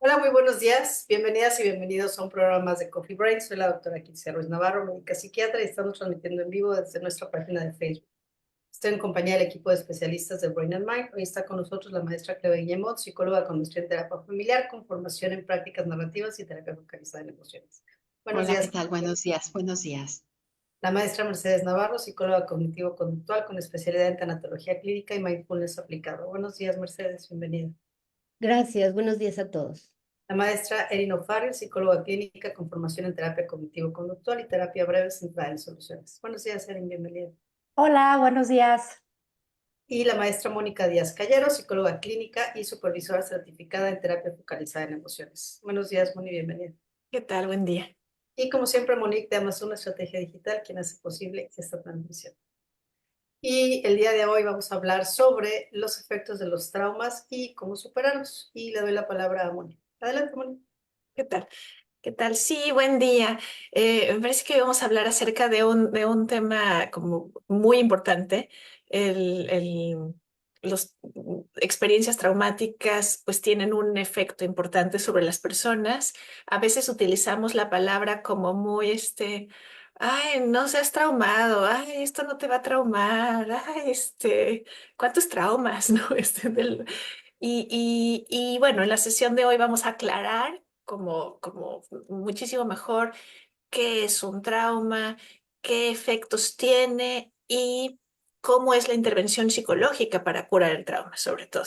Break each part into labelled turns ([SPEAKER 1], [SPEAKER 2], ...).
[SPEAKER 1] Hola, muy buenos días. Bienvenidas y bienvenidos a un programa más de Coffee Break. Soy la doctora Quincia Ruiz Navarro, médica psiquiatra, y estamos transmitiendo en vivo desde nuestra página de Facebook. Estoy en compañía del equipo de especialistas de Brain and Mind. Hoy está con nosotros la maestra Cleva Guillemot, psicóloga con maestría en terapia familiar, con formación en prácticas narrativas y terapia focalizada en emociones. Buenos
[SPEAKER 2] Hola, ¿qué
[SPEAKER 1] días.
[SPEAKER 2] tal? Buenos días, buenos días.
[SPEAKER 1] La maestra Mercedes Navarro, psicóloga cognitivo-conductual con especialidad en tanatología clínica y mindfulness aplicado. Buenos días, Mercedes. Bienvenida.
[SPEAKER 3] Gracias, buenos días a todos.
[SPEAKER 1] La maestra Erin O'Farrell, psicóloga clínica con formación en terapia cognitivo-conductual y terapia breve centrada en soluciones. Buenos días, Erin, bienvenida.
[SPEAKER 4] Hola, buenos días.
[SPEAKER 1] Y la maestra Mónica Díaz Callero, psicóloga clínica y supervisora certificada en terapia focalizada en emociones. Buenos días, Moni, bienvenida.
[SPEAKER 4] ¿Qué tal? Buen día.
[SPEAKER 1] Y como siempre, Monique de Amazon Estrategia Digital, quien hace posible esta transmisión. Y el día de hoy vamos a hablar sobre los efectos de los traumas y cómo superarlos. Y le doy la palabra a Moni. Adelante, Moni.
[SPEAKER 4] ¿Qué tal? ¿Qué tal? Sí, buen día. Me parece que hoy vamos a hablar acerca de un tema como muy importante. Los experiencias traumáticas pues tienen un efecto importante sobre las personas. A veces utilizamos la palabra como muy ay, no seas traumado, ay, esto no te va a traumar, ay, ¿cuántos traumas, no? Y bueno, en la sesión de hoy vamos a aclarar como muchísimo mejor qué es un trauma, qué efectos tiene y cómo es la intervención psicológica para curar el trauma, sobre todo.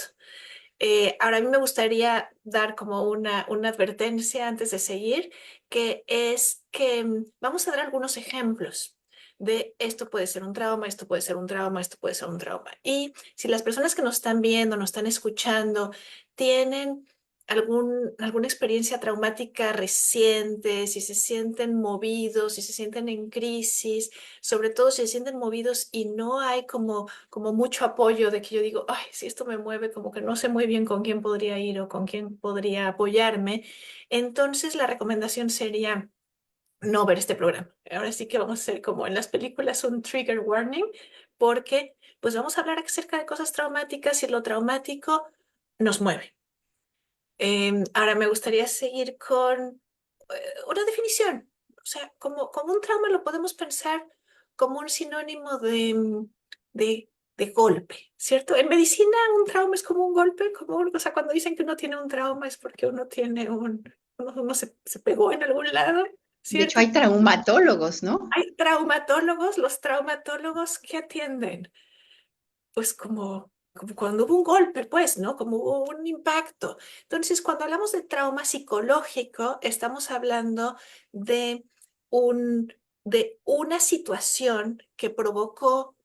[SPEAKER 4] Ahora, a mí me gustaría dar como una advertencia antes de seguir, que es que vamos a dar algunos ejemplos de esto puede ser un trauma, esto puede ser un trauma, esto puede ser un trauma. Y si las personas que nos están viendo, nos están escuchando, tienen alguna experiencia traumática reciente, si se sienten movidos, si se sienten en crisis, sobre todo si se sienten movidos y no hay como mucho apoyo de que yo digo, ay, si esto me mueve, como que no sé muy bien con quién podría ir o con quién podría apoyarme, entonces la recomendación sería no ver este programa. Ahora sí que vamos a hacer como en las películas un trigger warning, porque pues vamos a hablar acerca de cosas traumáticas y lo traumático nos mueve. Ahora me gustaría seguir con una definición. O sea, como un trauma lo podemos pensar como un sinónimo de, de golpe, ¿cierto? En medicina un trauma es como un golpe, o sea, cuando dicen que uno tiene un trauma es porque uno tiene uno se pegó en algún lado,
[SPEAKER 2] De hecho,
[SPEAKER 4] ¿cierto?
[SPEAKER 2] hay traumatólogos, ¿no?
[SPEAKER 4] Hay traumatólogos, los traumatólogos que atienden pues como cuando hubo un golpe, pues, ¿no? Como hubo un impacto. Entonces, cuando hablamos de trauma psicológico, estamos hablando de de una situación que provocó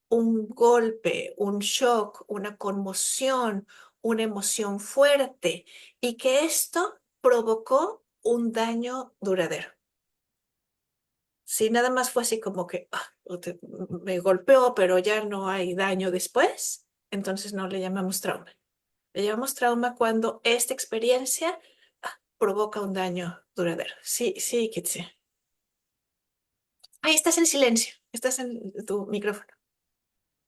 [SPEAKER 4] un golpe, un shock, una conmoción, una emoción fuerte y que esto provocó un daño duradero. Si nada más fue así como que me golpeó, pero ya no hay daño después, entonces no le llamamos trauma. Le llamamos trauma cuando esta experiencia provoca un daño duradero. Sí, sí, Kitsi. Ahí estás en silencio, estás en tu micrófono.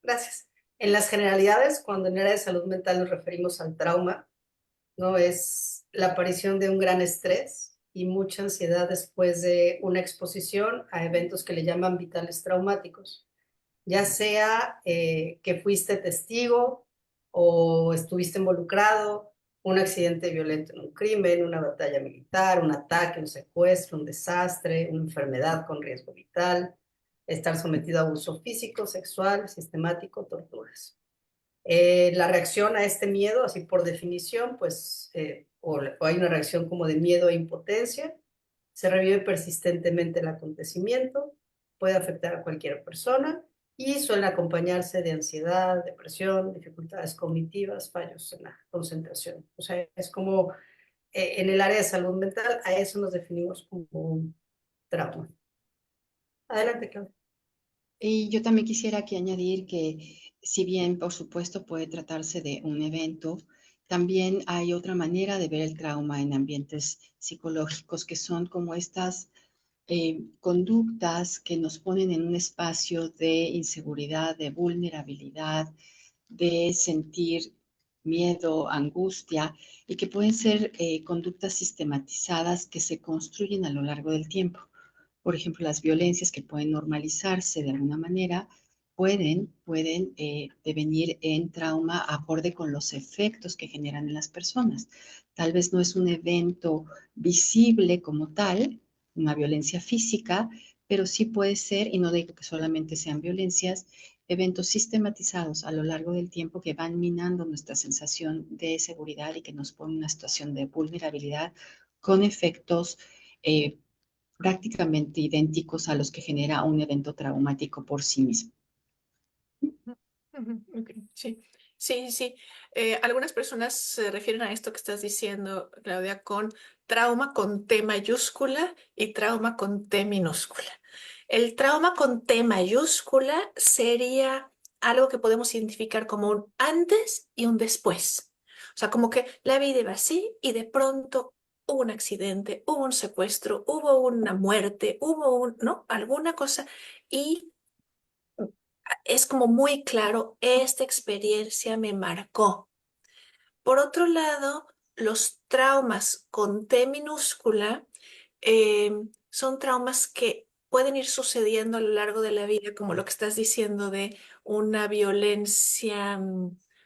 [SPEAKER 1] Gracias. En las generalidades, cuando en área de salud mental nos referimos al trauma, ¿no? Es la aparición de un gran estrés y mucha ansiedad después de una exposición a eventos que le llaman vitales traumáticos, ya sea que fuiste testigo o estuviste involucrado, un accidente violento en un crimen, una batalla militar, un ataque, un secuestro, un desastre, una enfermedad con riesgo vital, estar sometido a abuso físico, sexual, sistemático, torturas. La reacción a este miedo, así por definición, pues, o hay una reacción como de miedo e impotencia, se revive persistentemente el acontecimiento, puede afectar a cualquier persona y suele acompañarse de ansiedad, depresión, dificultades cognitivas, fallos en la concentración. O sea, es como en el área de salud mental, a eso nos definimos como un trauma. Adelante, Claudia.
[SPEAKER 2] Y yo también quisiera aquí añadir que, si bien, por supuesto, puede tratarse de un evento, también hay otra manera de ver el trauma en ambientes psicológicos que son como estas conductas que nos ponen en un espacio de inseguridad, de vulnerabilidad, de sentir miedo, angustia, y que pueden ser conductas sistematizadas que se construyen a lo largo del tiempo. Por ejemplo, las violencias que pueden normalizarse de alguna manera pueden devenir en trauma acorde con los efectos que generan en las personas. Tal vez no es un evento visible como tal, una violencia física, pero sí puede ser, y no digo que solamente sean violencias, eventos sistematizados a lo largo del tiempo que van minando nuestra sensación de seguridad y que nos ponen en una situación de vulnerabilidad con efectos eh, prácticamente idénticos a los que genera un evento traumático por sí mismo.
[SPEAKER 4] Ujú, ok, sí, sí, sí. Algunas personas se refieren a esto que estás diciendo, Claudia, con trauma con T mayúscula y trauma con T minúscula. El trauma con T mayúscula sería algo que podemos identificar como un antes y un después. O sea, como que la vida iba así y de pronto hubo un accidente, hubo un secuestro, hubo una muerte, hubo ¿no? Alguna cosa y es como muy claro, esta experiencia me marcó. Por otro lado, los traumas con T minúscula eh, son traumas que pueden ir sucediendo a lo largo de la vida, como lo que estás diciendo de una violencia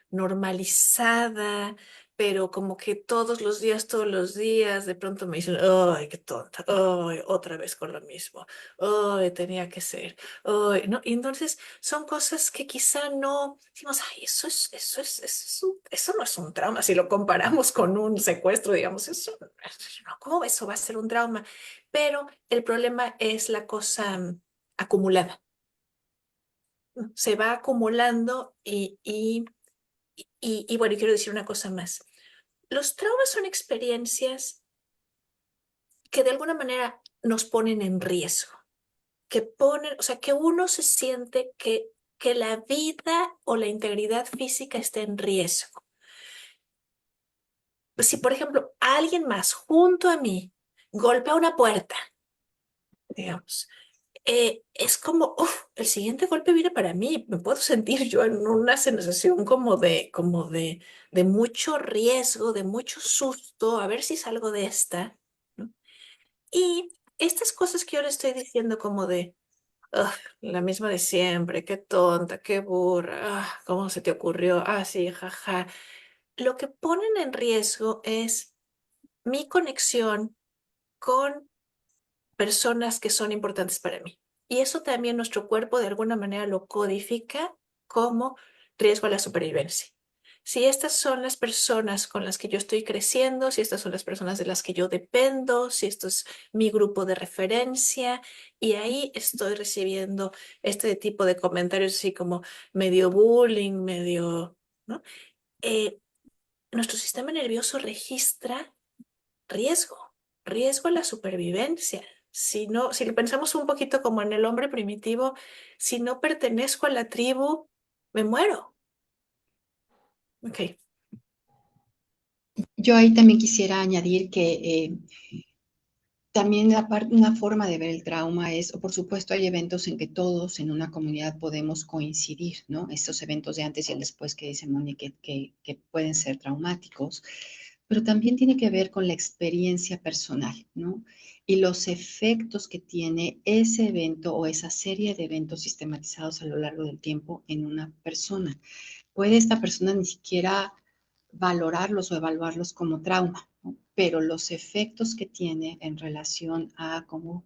[SPEAKER 4] normalizada, pero como que todos los días, de pronto me dicen, ¡ay, qué tonta! ¡Ay, otra vez con lo mismo! ¡Ay, tenía que ser! ¡Ay! ¿No? Y entonces son cosas que quizá no decimos, ay, eso no es un trauma. Si lo comparamos con un secuestro, digamos, eso no, ¿cómo eso va a ser un trauma? Pero el problema es la cosa acumulada. Se va acumulando y bueno, y quiero decir una cosa más. Los traumas son experiencias que de alguna manera nos ponen en riesgo, que ponen, o sea, que uno se siente que la vida o la integridad física está en riesgo. Si, por ejemplo, alguien más junto a mí golpea una puerta, digamos, es como, uf, el siguiente golpe viene para mí. Me puedo sentir yo en una sensación de mucho riesgo, de mucho susto, a ver si salgo de esta, ¿no? Y estas cosas que yo le estoy diciendo como de, "Ugh, la misma de siempre, qué tonta, qué burra, ¿cómo se te ocurrió? Ah, sí, jaja. Lo que ponen en riesgo es mi conexión con personas que son importantes para mí. Y eso también nuestro cuerpo de alguna manera lo codifica como riesgo a la supervivencia. Si estas son las personas con las que yo estoy creciendo, si estas son las personas de las que yo dependo, si esto es mi grupo de referencia, y ahí estoy recibiendo este tipo de comentarios así como medio bullying, medio, ¿no? Eh, Nuestro sistema nervioso registra riesgo, riesgo a la supervivencia. Si no, si lo pensamos un poquito como en el hombre primitivo, si no pertenezco a la tribu, me muero. Ok.
[SPEAKER 2] Yo ahí también quisiera añadir que también una forma de ver el trauma es, o por supuesto, hay eventos en que todos en una comunidad podemos coincidir, ¿no? Estos eventos de antes y el después que dice Moni que pueden ser traumáticos, pero también tiene que ver con la experiencia personal, ¿no? Y los efectos que tiene ese evento o esa serie de eventos sistematizados a lo largo del tiempo en una persona. Puede esta persona ni siquiera valorarlos o evaluarlos como trauma, ¿no? Pero los efectos que tiene en relación a cómo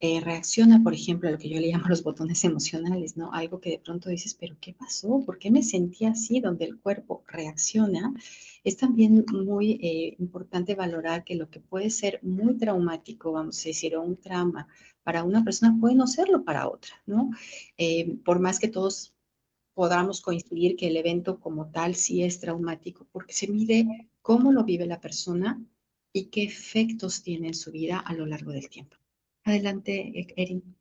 [SPEAKER 2] reacciona, por ejemplo, a lo que yo le llamo los botones emocionales, ¿no? Algo que de pronto dices, pero ¿qué pasó? ¿Por qué me sentí así? Donde el cuerpo reacciona. Es también muy importante valorar que lo que puede ser muy traumático, vamos a decir, o un trauma para una persona puede no serlo para otra, ¿no? Por más que todos podamos coincidir que el evento como tal sí es traumático, porque se mide cómo lo vive la persona y qué efectos tiene en su vida a lo largo del tiempo. Adelante, Erin.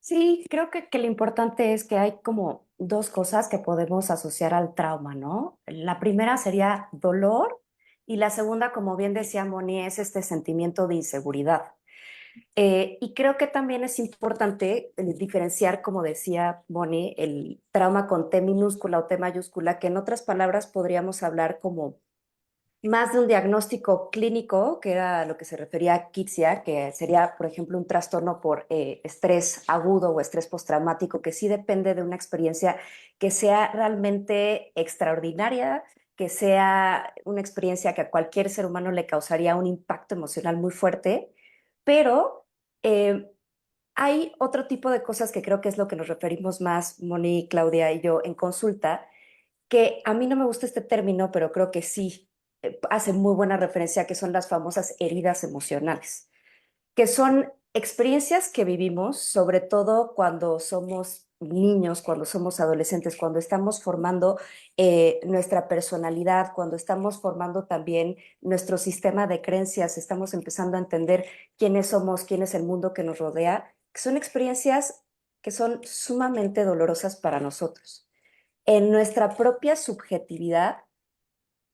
[SPEAKER 5] Sí, creo que lo importante es que hay como dos cosas que podemos asociar al trauma, ¿no? La primera sería dolor y la segunda, como bien decía Moni, es este sentimiento de inseguridad. Y creo que también es importante diferenciar, como decía Moni, el trauma con T minúscula o T mayúscula, que en otras palabras podríamos hablar como más de un diagnóstico clínico, que era a lo que se refería a Kitsia, que sería, por ejemplo, un trastorno por estrés agudo o estrés postraumático, que sí depende de una experiencia que sea realmente extraordinaria, que sea una experiencia que a cualquier ser humano le causaría un impacto emocional muy fuerte, pero hay otro tipo de cosas que creo que es lo que nos referimos más, Moni, Claudia y yo, en consulta, que a mí no me gusta este término, pero creo que sí hace muy buena referencia, que son las famosas heridas emocionales, que son experiencias que vivimos, sobre todo cuando somos niños, cuando somos adolescentes, cuando estamos formando nuestra personalidad, cuando estamos formando también nuestro sistema de creencias, estamos empezando a entender quiénes somos, quién es el mundo que nos rodea, que son experiencias que son sumamente dolorosas para nosotros. En nuestra propia subjetividad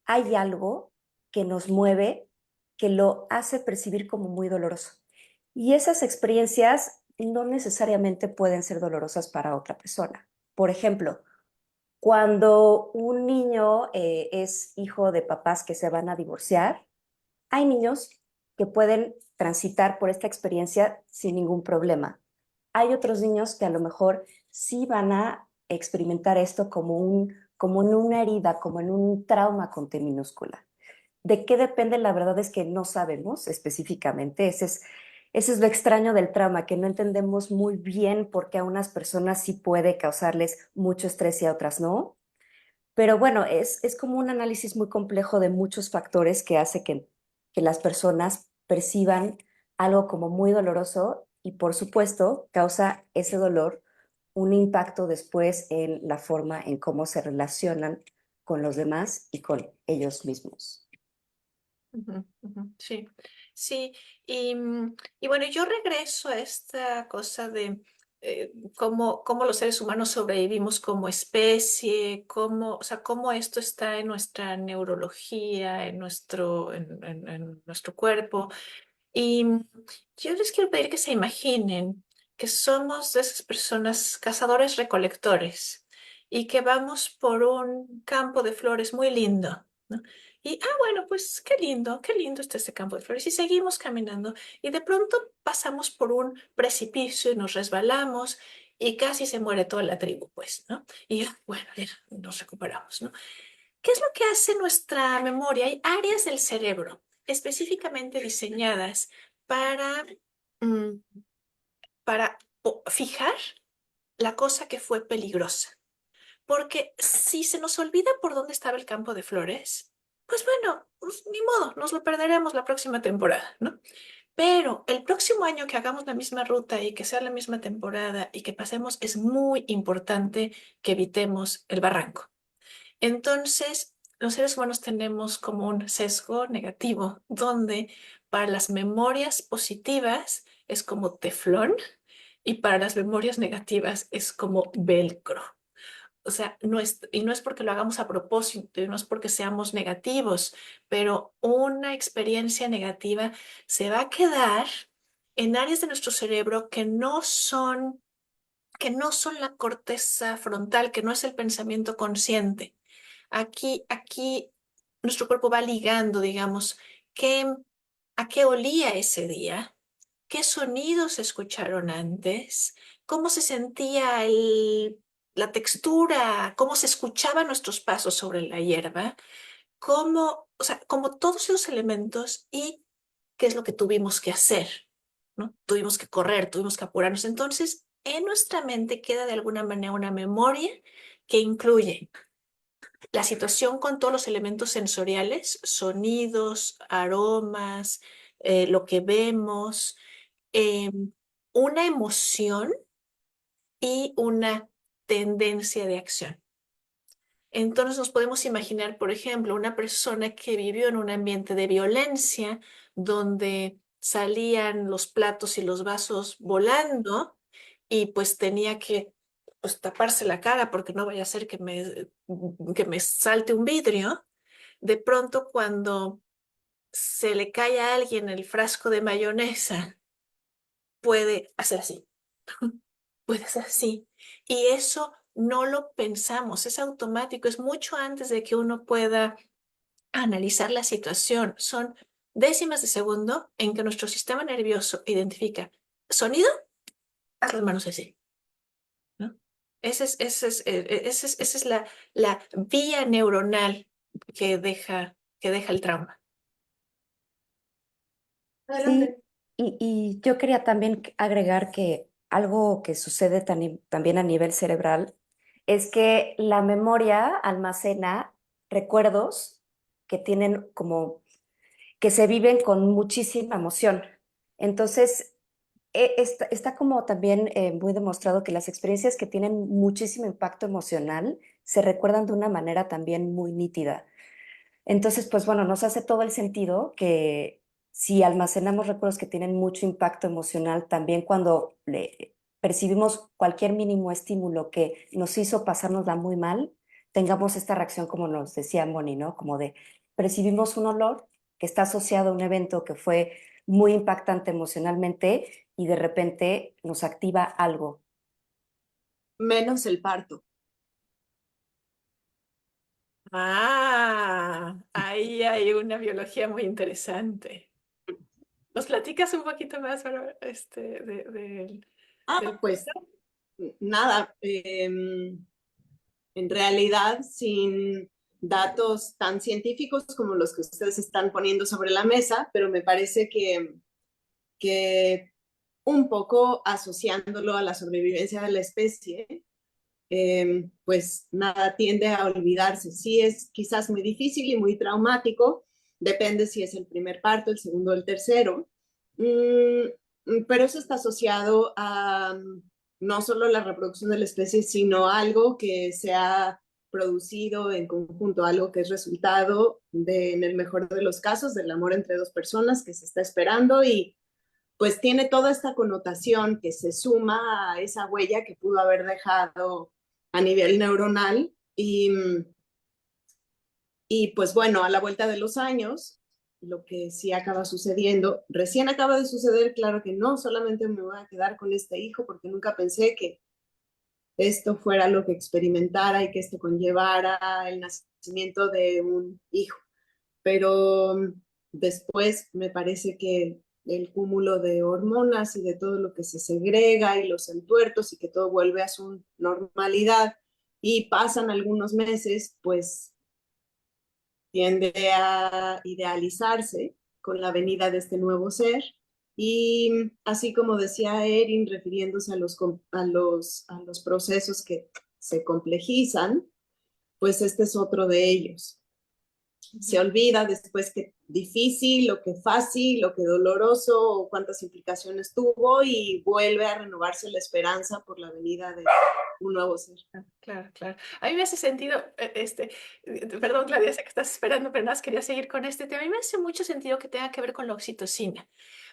[SPEAKER 5] hay algo que nos mueve, que lo hace percibir como muy doloroso. Y esas experiencias no necesariamente pueden ser dolorosas para otra persona. Por ejemplo, cuando un niño es hijo de papás que se van a divorciar, hay niños que pueden transitar por esta experiencia sin ningún problema. Hay otros niños que a lo mejor sí van a experimentar esto como en una herida, como en un trauma con T minúscula. ¿De qué depende? La verdad es que no sabemos específicamente. Ese es lo extraño del trauma, que no entendemos muy bien por qué a unas personas sí puede causarles mucho estrés y a otras no. Pero bueno, es como un análisis muy complejo de muchos factores que hace que las personas perciban algo como muy doloroso y por supuesto causa ese dolor un impacto después en la forma en cómo se relacionan con los demás y con ellos mismos.
[SPEAKER 4] Ujú, ujú, sí, sí, y bueno, yo regreso a esta cosa de cómo los seres humanos sobrevivimos como especie, o sea, cómo esto está en nuestra neurología, en nuestro cuerpo. Y yo les quiero pedir que se imaginen que somos de esas personas cazadores-recolectores y que vamos por un campo de flores muy lindo, ¿no? Y, bueno, pues qué lindo está este campo de flores. Y seguimos caminando y de pronto pasamos por un precipicio y nos resbalamos y casi se muere toda la tribu, pues, ¿no? Y bueno, ya nos recuperamos, ¿no? ¿Qué es lo que hace nuestra memoria? Hay áreas del cerebro específicamente diseñadas para, mm, para fijar la cosa que fue peligrosa. Porque si se nos olvida por dónde estaba el campo de flores, pues bueno, pues ni modo, nos lo perderemos la próxima temporada, ¿no? Pero el próximo año que hagamos la misma ruta y que sea la misma temporada y que pasemos, es muy importante que evitemos el barranco. Entonces, los seres humanos tenemos como un sesgo negativo, donde para las memorias positivas es como teflón y para las memorias negativas es como velcro. O sea, y no es porque lo hagamos a propósito, y no es porque seamos negativos, pero una experiencia negativa se va a quedar en áreas de nuestro cerebro que no son la corteza frontal, que no es el pensamiento consciente. Aquí nuestro cuerpo va ligando, digamos, qué, a qué olía ese día, qué sonidos se escucharon antes, cómo se sentía la textura, cómo se escuchaban nuestros pasos sobre la hierba, o sea, como todos esos elementos y qué es lo que tuvimos que hacer, ¿no? Tuvimos que correr, tuvimos que apurarnos. Entonces, en nuestra mente queda de alguna manera una memoria que incluye la situación con todos los elementos sensoriales, sonidos, aromas, lo que vemos, eh, una emoción y una tendencia de acción. Entonces nos podemos imaginar, por ejemplo, una persona que vivió en un ambiente de violencia donde salían los platos y los vasos volando y pues tenía que pues, taparse la cara porque no vaya a ser que me salte un vidrio. De pronto cuando se le cae a alguien el frasco de mayonesa puede hacer así, puede hacer así. Y eso no lo pensamos, es automático, es mucho antes de que uno pueda analizar la situación. Son décimas de segundo en que nuestro sistema nervioso identifica sonido, haz las manos así, ¿no? Esa es la vía neuronal que deja el trauma.
[SPEAKER 5] Sí,
[SPEAKER 1] Adelante.
[SPEAKER 5] y yo quería también agregar que algo que sucede también a nivel cerebral es que la memoria almacena recuerdos que tienen como que se viven con muchísima emoción. Entonces, está como también muy demostrado que las experiencias que tienen muchísimo impacto emocional se recuerdan de una manera también muy nítida. Entonces, pues bueno, nos hace todo el sentido que si almacenamos recuerdos que tienen mucho impacto emocional, también cuando percibimos cualquier mínimo estímulo que nos hizo pasárnosla muy mal, tengamos esta reacción como nos decía Moni, ¿no? Como de percibimos un olor que está asociado a un evento que fue muy impactante emocionalmente y de repente nos activa algo.
[SPEAKER 6] Menos el parto.
[SPEAKER 4] Ahí hay una biología muy interesante. ¿Nos platicas un poquito más, Bárbara, del
[SPEAKER 6] Pues
[SPEAKER 4] parto?
[SPEAKER 6] nada, en realidad sin datos tan científicos como los que ustedes están poniendo sobre la mesa, pero me parece que un poco asociándolo a la sobrevivencia de la especie, pues nada tiende a olvidarse. Sí es quizás muy difícil y muy traumático, depende si es el primer parto, el segundo o el tercero, pero eso está asociado a no solo la reproducción de la especie, sino algo que se ha producido en conjunto, algo que es resultado de, en el mejor de los casos, del amor entre dos personas que se está esperando y pues tiene toda esta connotación que se suma a esa huella que pudo haber dejado a nivel neuronal y pues bueno, a la vuelta de los años, lo que sí acaba sucediendo, recién acaba de suceder, claro que no, solamente me voy a quedar con este hijo porque nunca pensé que esto fuera lo que experimentara y que esto conllevara el nacimiento de un hijo. Pero después me parece que el cúmulo de hormonas y de todo lo que se segrega y los entuertos y que todo vuelve a su normalidad y pasan algunos meses, pues tiende a idealizarse con la venida de este nuevo ser. Y así como decía Erin, refiriéndose a los procesos que se complejizan, pues este es otro de ellos. Se olvida después qué difícil, lo que fácil, lo que doloroso, o cuántas implicaciones tuvo y vuelve a renovarse la esperanza por la venida de un nuevo ser.
[SPEAKER 4] Claro, claro. A mí me hace sentido, perdón, Claudia, sé que estás esperando, pero nada más quería seguir con este tema. A mí me hace mucho sentido que tenga que ver con la oxitocina,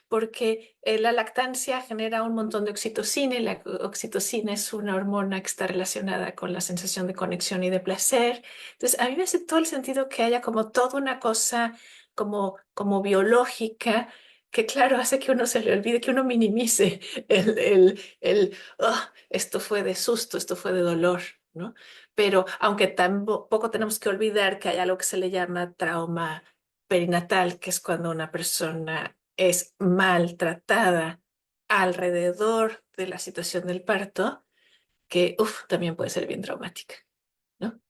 [SPEAKER 4] porque la lactancia genera un montón de oxitocina y la oxitocina es una hormona que está relacionada con la sensación de conexión y de placer. Entonces, a mí me hace todo el sentido que haya como toda una cosa como biológica que, claro, hace que uno se le olvide, que uno minimice esto fue de susto, esto fue de dolor, ¿no? Pero aunque tampoco tenemos que olvidar que hay algo que se le llama trauma perinatal, que es cuando una persona es maltratada alrededor de la situación del parto, que también puede ser bien traumática, ¿no?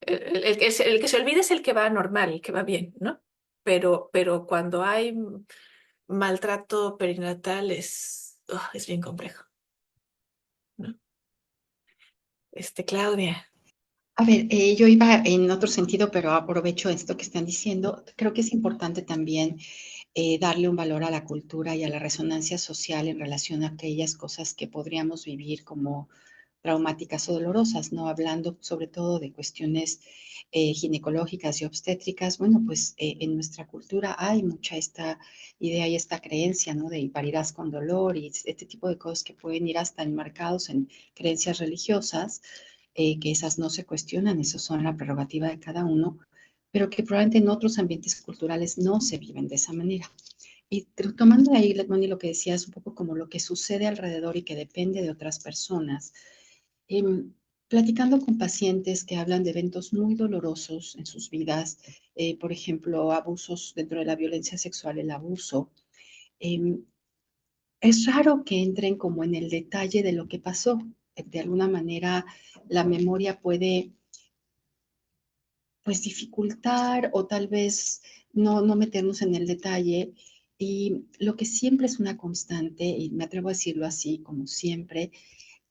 [SPEAKER 4] El que se olvida es el que va normal, el que va bien, ¿no? Pero cuando hay maltrato perinatal es bien complejo, ¿no? Claudia.
[SPEAKER 2] A ver, yo iba en otro sentido, pero aprovecho esto que están diciendo. Creo que es importante también darle un valor a la cultura y a la resonancia social en relación a aquellas cosas que podríamos vivir como traumáticas o dolorosas, ¿no? Hablando sobre todo de cuestiones ginecológicas y obstétricas, bueno, pues en nuestra cultura hay mucha esta idea y esta creencia, ¿no? De parirás con dolor y este tipo de cosas que pueden ir hasta enmarcados en creencias religiosas, que esas no se cuestionan, eso son la prerrogativa de cada uno, pero que probablemente en otros ambientes culturales no se viven de esa manera. Y tomando ahí, Moni, lo que decías, un poco como lo que sucede alrededor y que depende de otras personas, em, platicando con pacientes que hablan de eventos muy dolorosos en sus vidas, por ejemplo, abusos dentro de la violencia sexual, el abuso, em, es raro que entren como en el detalle de lo que pasó. De alguna manera, la memoria puede pues dificultar o tal vez no meternos en el detalle. Y lo que siempre es una constante, y me atrevo a decirlo así, como siempre,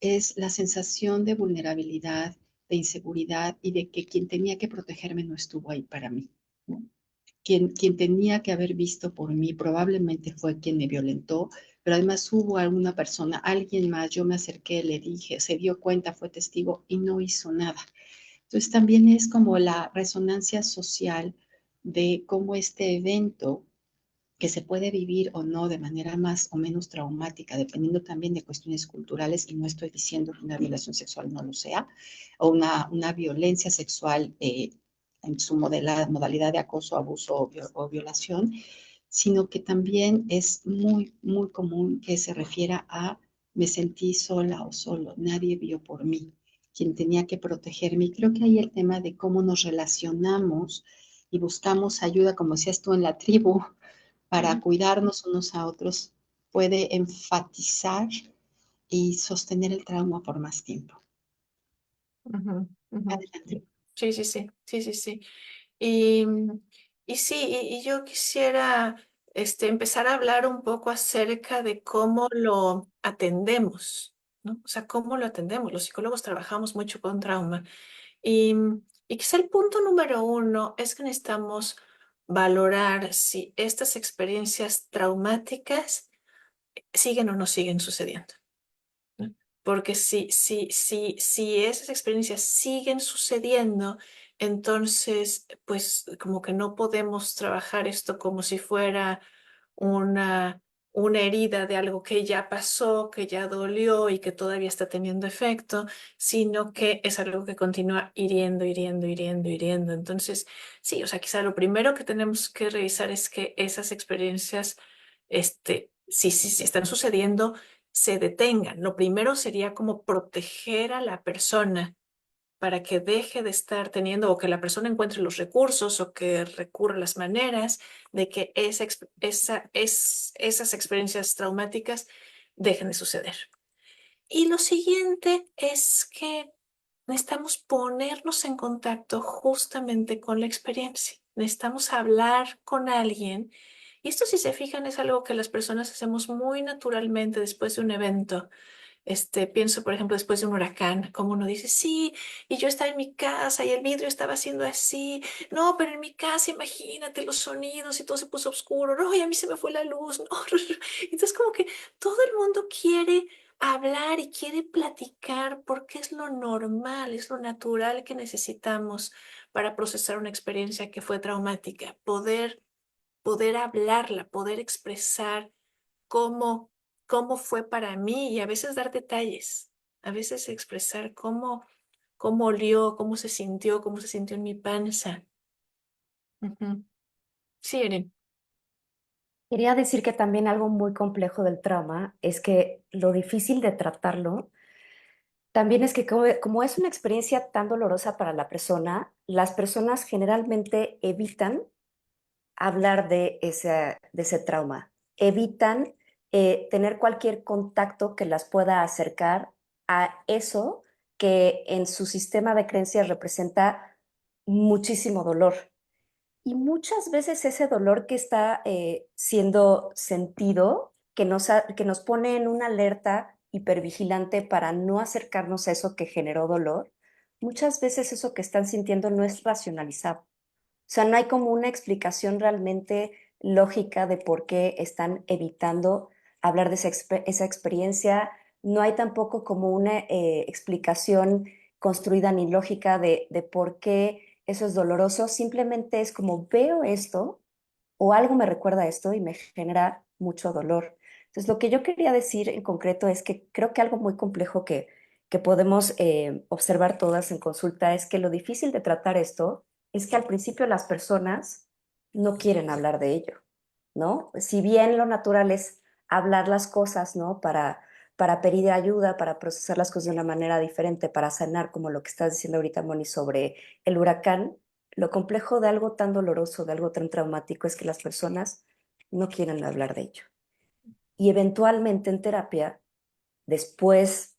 [SPEAKER 2] es la sensación de vulnerabilidad, de inseguridad y de que quien tenía que protegerme no estuvo ahí para mí, ¿no? Quien tenía que haber visto por mí probablemente fue quien me violentó, pero además hubo alguna persona, alguien más, yo me acerqué, le dije, se dio cuenta, fue testigo y no hizo nada. Entonces también es como la resonancia social de cómo este evento que se puede vivir o no de manera más o menos traumática, dependiendo también de cuestiones culturales, y no estoy diciendo que una violación sexual no lo sea, o una violencia sexual en su modalidad de acoso, abuso o violación, sino que también es muy, muy común que se refiera a me sentí sola o solo, nadie vio por mí, quien tenía que protegerme. Y creo que ahí el tema de cómo nos relacionamos y buscamos ayuda, como decías tú, en la tribu, para cuidarnos unos a otros, puede enfatizar y sostener el trauma por más tiempo.
[SPEAKER 4] Ujú, ujú.
[SPEAKER 2] Adelante.
[SPEAKER 4] Sí, sí, sí, sí, sí, sí. Y, y sí, y yo quisiera empezar a hablar un poco acerca de cómo lo atendemos, ¿no? O sea, cómo lo atendemos. Los psicólogos trabajamos mucho con trauma. Y, y quizá el punto número uno es que necesitamos valorar si estas experiencias traumáticas siguen o no siguen sucediendo, ¿no? Porque si esas experiencias siguen sucediendo, entonces, pues como que no podemos trabajar esto como si fuera una, una herida de algo que ya pasó, que ya dolió y que todavía está teniendo efecto, sino que es algo que continúa hiriendo, hiriendo, hiriendo, hiriendo. Entonces, sí, o sea, quizá lo primero que tenemos que revisar es que esas experiencias, si están sucediendo, se detengan. Lo primero sería como proteger a la persona para que deje de estar teniendo o que la persona encuentre los recursos o que recurra a las maneras de que esas experiencias traumáticas dejen de suceder. Y lo siguiente es que necesitamos ponernos en contacto justamente con la experiencia. Necesitamos hablar con alguien. Y esto, si se fijan, es algo que las personas hacemos muy naturalmente después de un evento. Pienso, por ejemplo, después de un huracán, como uno dice, sí, y yo estaba en mi casa y el vidrio estaba haciendo así, no, pero en mi casa, imagínate los sonidos y todo se puso oscuro, no, y a mí se me fue la luz, no. Entonces, como que todo el mundo quiere hablar y quiere platicar porque es lo normal, es lo natural que necesitamos para procesar una experiencia que fue traumática, poder hablarla, poder expresar cómo, cómo fue para mí y a veces dar detalles, a veces expresar cómo olió, cómo se sintió en mi panza. Ujú. Sí, Erin.
[SPEAKER 5] Quería decir que también algo muy complejo del trauma es que lo difícil de tratarlo también es que como es una experiencia tan dolorosa para la persona, las personas generalmente evitan hablar de ese trauma, evitan tener cualquier contacto que las pueda acercar a eso que en su sistema de creencias representa muchísimo dolor. Y muchas veces ese dolor que está siendo sentido, que nos pone en una alerta hipervigilante para no acercarnos a eso que generó dolor, muchas veces eso que están sintiendo no es racionalizado. O sea, no hay como una explicación realmente lógica de por qué están evitando hablar de esa experiencia. No hay tampoco como una explicación construida ni lógica de por qué eso es doloroso. Simplemente es como veo esto o algo me recuerda a esto y me genera mucho dolor. Entonces, lo que yo quería decir en concreto es que creo que algo muy complejo que podemos observar todas en consulta es que lo difícil de tratar esto es que al principio las personas no quieren hablar de ello, ¿no? Si bien lo natural es hablar las cosas, ¿no? Para pedir ayuda, para procesar las cosas de una manera diferente, para sanar, como lo que estás diciendo ahorita, Moni, sobre el huracán, lo complejo de algo tan doloroso, de algo tan traumático, es que las personas no quieren hablar de ello. Y eventualmente en terapia, después,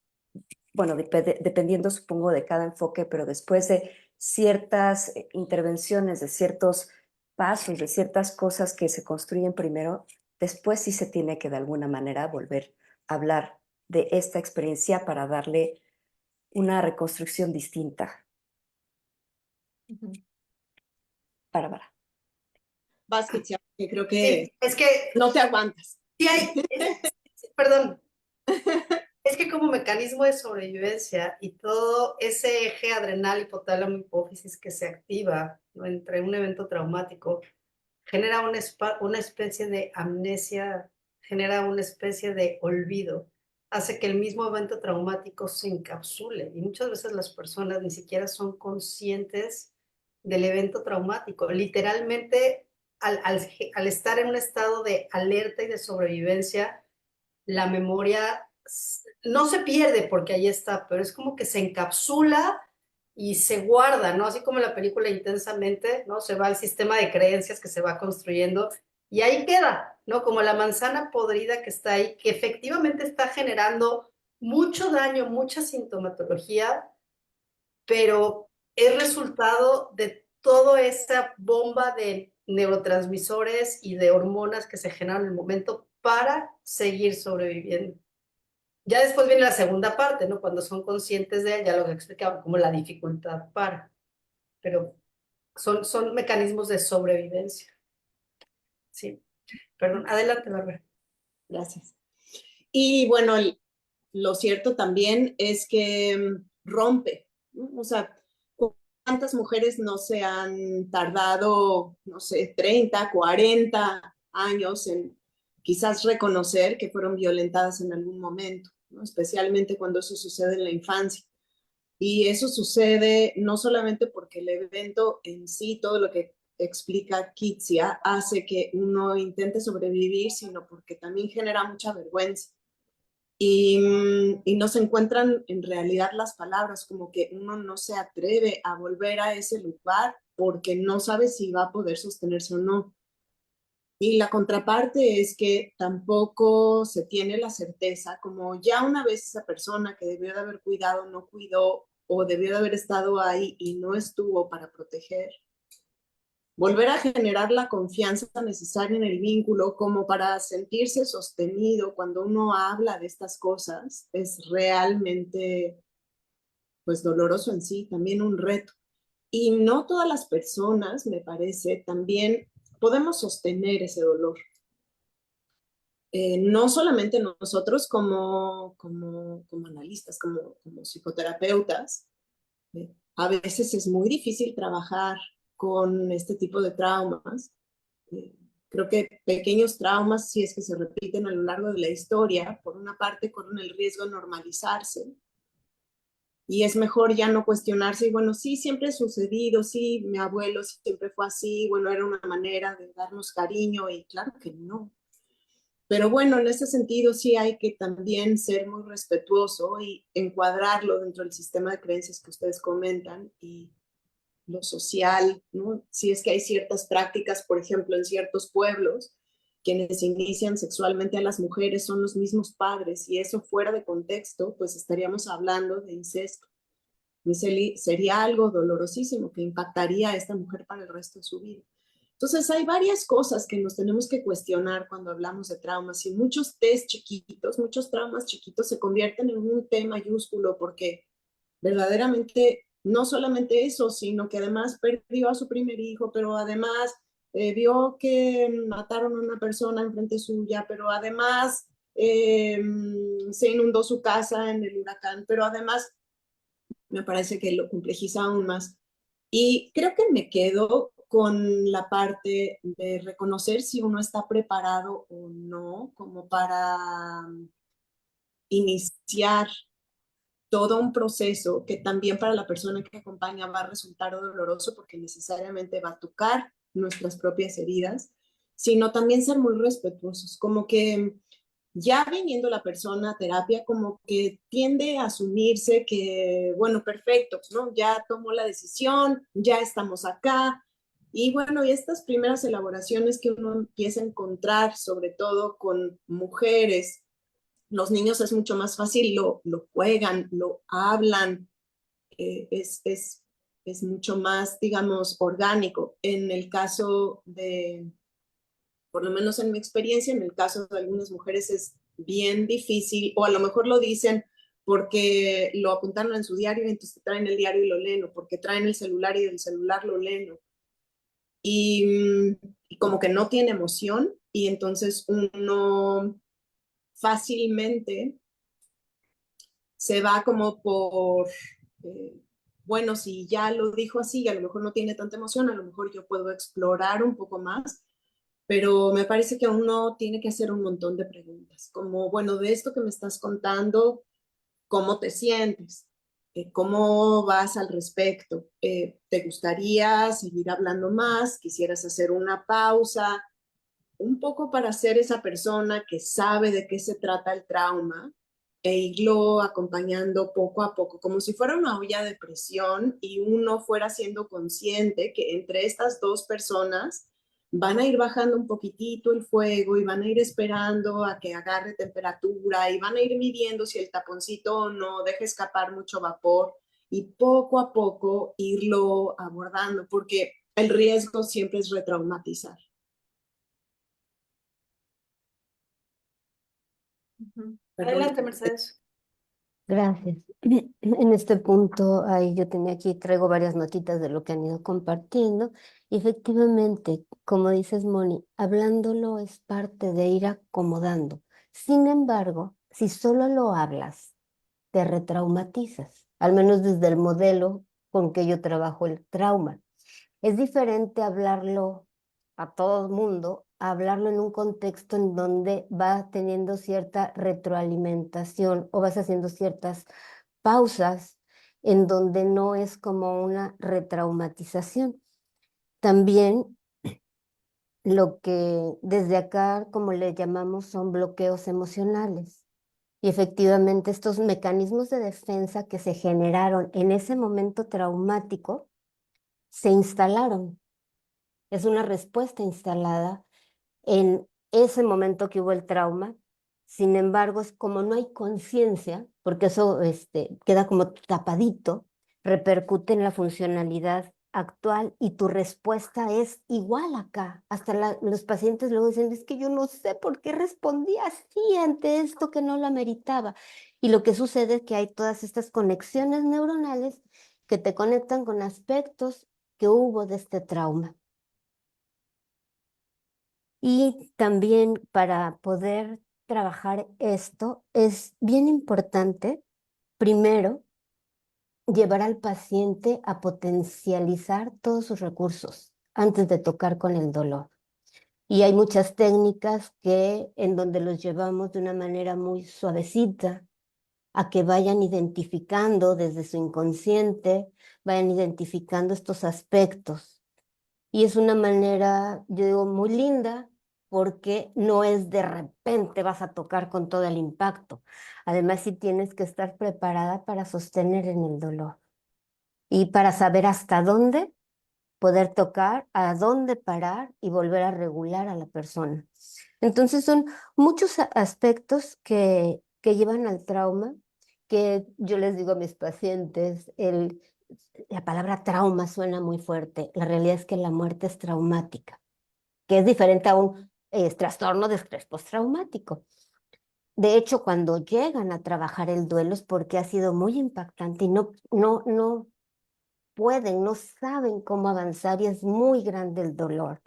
[SPEAKER 5] bueno, dependiendo supongo de cada enfoque, pero después de ciertas intervenciones, de ciertos pasos, de ciertas cosas que se construyen primero, después sí se tiene que de alguna manera volver a hablar de esta experiencia para darle una reconstrucción distinta.
[SPEAKER 4] Ujú.
[SPEAKER 5] Bárbara.
[SPEAKER 6] Vas, Kitsia, que creo
[SPEAKER 1] Sí,
[SPEAKER 6] que
[SPEAKER 1] es que
[SPEAKER 6] no te aguantas.
[SPEAKER 1] sí perdón, es que como mecanismo de sobrevivencia y todo ese eje adrenal, hipotálamo, hipófisis que se activa, ¿no?, entre un evento traumático, genera una especie de amnesia, genera una especie de olvido, hace que el mismo evento traumático se encapsule y muchas veces las personas ni siquiera son conscientes del evento traumático. Literalmente, al estar en un estado de alerta y de sobrevivencia, la memoria no se pierde porque ahí está, pero es como que se encapsula y se guarda, ¿no? Así como en la película Intensamente, ¿no? Se va al sistema de creencias que se va construyendo y ahí queda, ¿no? Como la manzana podrida que está ahí, que efectivamente está generando mucho daño, mucha sintomatología, pero es resultado de toda esa bomba de neurotransmisores y de hormonas que se generan en el momento para seguir sobreviviendo. Ya después viene la segunda parte, ¿no? Cuando son conscientes de ella, lo que explicaba, como la dificultad para, pero son mecanismos de sobrevivencia. Sí, perdón, adelante, Bárbara.
[SPEAKER 6] Gracias. Y bueno, lo cierto también es que rompe, ¿no? O sea, ¿cuántas mujeres no se han tardado, no sé, 30, 40 años en quizás reconocer que fueron violentadas en algún momento, ¿no? Especialmente cuando eso sucede en la infancia? Y eso sucede no solamente porque el evento en sí, todo lo que explica Kitsia, hace que uno intente sobrevivir, sino porque también genera mucha vergüenza. Y no se encuentran en realidad las palabras, como que uno no se atreve a volver a ese lugar porque no sabe si va a poder sostenerse o no. Y la contraparte es que tampoco se tiene la certeza, como ya una vez esa persona que debió de haber cuidado no cuidó o debió de haber estado ahí y no estuvo para proteger, volver a generar la confianza necesaria en el vínculo como para sentirse sostenido cuando uno habla de estas cosas es realmente pues doloroso en sí, también un reto. Y no todas las personas, me parece, también podemos sostener ese dolor. No solamente nosotros como analistas, como psicoterapeutas, a veces es muy difícil trabajar con este tipo de traumas. Eh, Creo que pequeños traumas, si es que se repiten a lo largo de la historia, por una parte corren el riesgo de normalizarse y es mejor ya no cuestionarse y bueno, sí, siempre ha sucedido, sí, mi abuelo siempre fue así, bueno, era una manera de darnos cariño y claro que no. Pero bueno, en ese sentido sí hay que también ser muy respetuoso y encuadrarlo dentro del sistema de creencias que ustedes comentan y lo social, ¿no? Si es que hay ciertas prácticas, por ejemplo, en ciertos pueblos, quienes inician sexualmente a las mujeres son los mismos padres y eso fuera de contexto, pues estaríamos hablando de incesto. Y sería algo dolorosísimo que impactaría a esta mujer para el resto de su vida. Entonces hay varias cosas que nos tenemos que cuestionar cuando hablamos de traumas y muchos test chiquitos, muchos traumas chiquitos se convierten en un T mayúsculo porque verdaderamente no solamente eso, sino que además perdió a su primer hijo, pero además vio que mataron a una persona enfrente suya, pero además se inundó su casa en el huracán, pero además me parece que lo complejiza aún más. Y creo que me quedo con la parte de reconocer si uno está preparado o no, como para iniciar todo un proceso que también para la persona que acompaña va a resultar doloroso porque necesariamente va a tocar nuestras propias heridas, sino también ser muy respetuosos, como que ya viniendo la persona a terapia, como que tiende a asumirse que, bueno, perfecto, ¿no? Ya tomó la decisión, ya estamos acá. Y bueno, y estas primeras elaboraciones que uno empieza a encontrar, sobre todo con mujeres, los niños es mucho más fácil, lo juegan, lo hablan, eh, es, es, es mucho más, digamos, orgánico. En el caso de, por lo menos en mi experiencia, en el caso de algunas mujeres es bien difícil, o a lo mejor lo dicen porque lo apuntaron en su diario y entonces traen el diario y lo leen, o porque traen el celular y del celular lo leen, y como que no tiene emoción, y entonces uno fácilmente se va como por, eh, bueno, si ya lo dijo así y a lo mejor no tiene tanta emoción, a lo mejor yo puedo explorar un poco más, pero me parece que uno tiene que hacer un montón de preguntas, como, bueno, de esto que me estás contando, ¿cómo te sientes? ¿Cómo vas al respecto? ¿Te gustaría seguir hablando más? ¿Quisieras hacer una pausa? Un poco para ser esa persona que sabe de qué se trata el trauma e irlo acompañando poco a poco, como si fuera una olla de presión y uno fuera siendo consciente que entre estas dos personas van a ir bajando un poquitito el fuego y van a ir esperando a que agarre temperatura y van a ir midiendo si el taponcito o no deja escapar mucho vapor y poco a poco irlo abordando, porque el riesgo siempre es retraumatizar. Perdón.
[SPEAKER 1] Adelante, Mercedes.
[SPEAKER 3] Gracias. En este punto, ahí yo tenía aquí, traigo varias notitas de lo que han ido compartiendo. Y efectivamente, como dices, Moni, hablándolo es parte de ir acomodando. Sin embargo, si solo lo hablas, te retraumatizas, al menos desde el modelo con que yo trabajo el trauma. Es diferente hablarlo a todo el mundo, a hablarlo en un contexto en donde va teniendo cierta retroalimentación o vas haciendo ciertas pausas en donde no es como una retraumatización. También lo que desde acá, como le llamamos, son bloqueos emocionales. Y efectivamente estos mecanismos de defensa que se generaron en ese momento traumático se instalaron. Es una respuesta instalada en ese momento que hubo el trauma. Sin embargo, es como no hay conciencia, porque eso queda como tapadito, repercute en la funcionalidad actual y tu respuesta es igual acá. Hasta los pacientes luego dicen, es que yo no sé por qué respondí así ante esto que no lo ameritaba. Y lo que sucede es que hay todas estas conexiones neuronales que te conectan con aspectos que hubo de este trauma. Y también para poder trabajar esto es bien importante, primero, llevar al paciente a potencializar todos sus recursos antes de tocar con el dolor. Y hay muchas técnicas que en donde los llevamos de una manera muy suavecita a que vayan identificando desde su inconsciente, vayan identificando estos aspectos. Y es una manera, yo digo, muy linda porque no es de repente vas a tocar con todo el impacto. Además, sí tienes que estar preparada para sostener en el dolor y para saber hasta dónde poder tocar, a dónde parar y volver a regular a la persona. Entonces son muchos aspectos que llevan al trauma, que yo les digo a mis pacientes, la palabra trauma suena muy fuerte. La realidad es que la muerte es traumática, que es diferente a un trastorno de estrés postraumático. De hecho, cuando llegan a trabajar el duelo es porque ha sido muy impactante y no pueden, no saben cómo avanzar y es muy grande el dolor.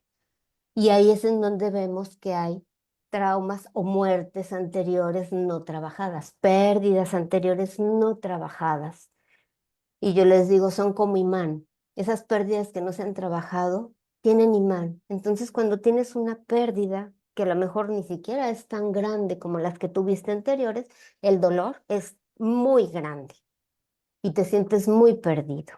[SPEAKER 3] Y ahí es en donde vemos que hay traumas o muertes anteriores no trabajadas, pérdidas anteriores no trabajadas. Y yo les digo, son como imán. Esas pérdidas que no se han trabajado tienen imán. Entonces, cuando tienes una pérdida que a lo mejor ni siquiera es tan grande como las que tuviste anteriores, el dolor es muy grande y te sientes muy perdido.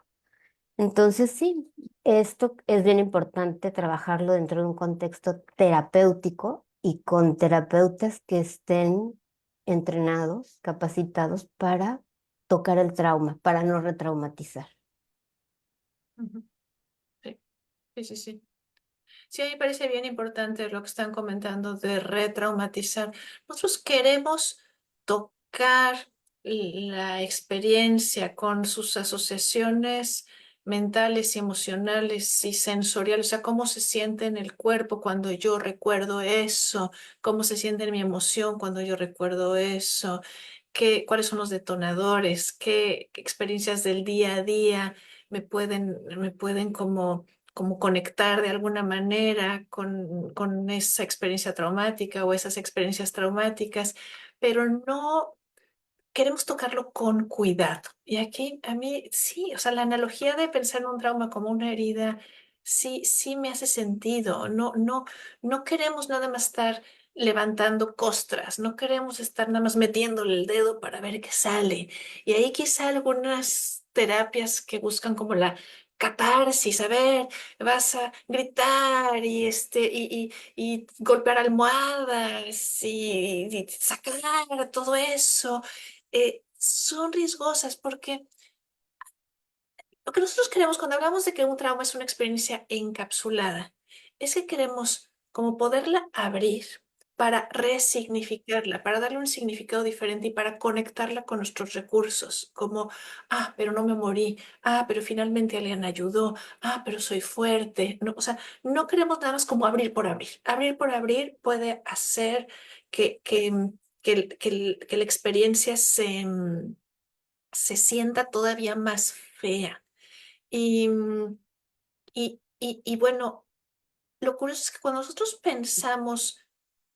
[SPEAKER 3] Entonces, sí, esto es bien importante trabajarlo dentro de un contexto terapéutico y con terapeutas que estén entrenados, capacitados para tocar el trauma, para no retraumatizar.
[SPEAKER 4] Ujú. Sí, sí, sí, sí. Sí, a mí me parece bien importante lo que están comentando de retraumatizar. Nosotros queremos tocar la experiencia con sus asociaciones mentales y emocionales y sensoriales, o sea, cómo se siente en el cuerpo cuando yo recuerdo eso, cómo se siente en mi emoción cuando yo recuerdo eso, cuáles son los detonadores, qué experiencias del día a día me pueden como conectar de alguna manera con esa experiencia traumática o esas experiencias traumáticas, pero no queremos tocarlo con cuidado. Y aquí a mí sí, o sea, la analogía de pensar en un trauma como una herida, sí, sí me hace sentido. No queremos nada más estar levantando costras, no queremos estar nada más metiéndole el dedo para ver qué sale. Y ahí quizá algunas terapias que buscan como la catarsis, a ver, vas a gritar y golpear almohadas y sacar todo eso son riesgosas porque lo que nosotros queremos cuando hablamos de que un trauma es una experiencia encapsulada, es que queremos como poderla abrir para resignificarla, para darle un significado diferente y para conectarla con nuestros recursos, como, pero no me morí, pero finalmente alguien ayudó, pero soy fuerte. No, o sea, no queremos nada más como abrir por abrir. Abrir por abrir puede hacer que la experiencia se sienta todavía más fea. Y, y bueno, lo curioso es que cuando nosotros pensamos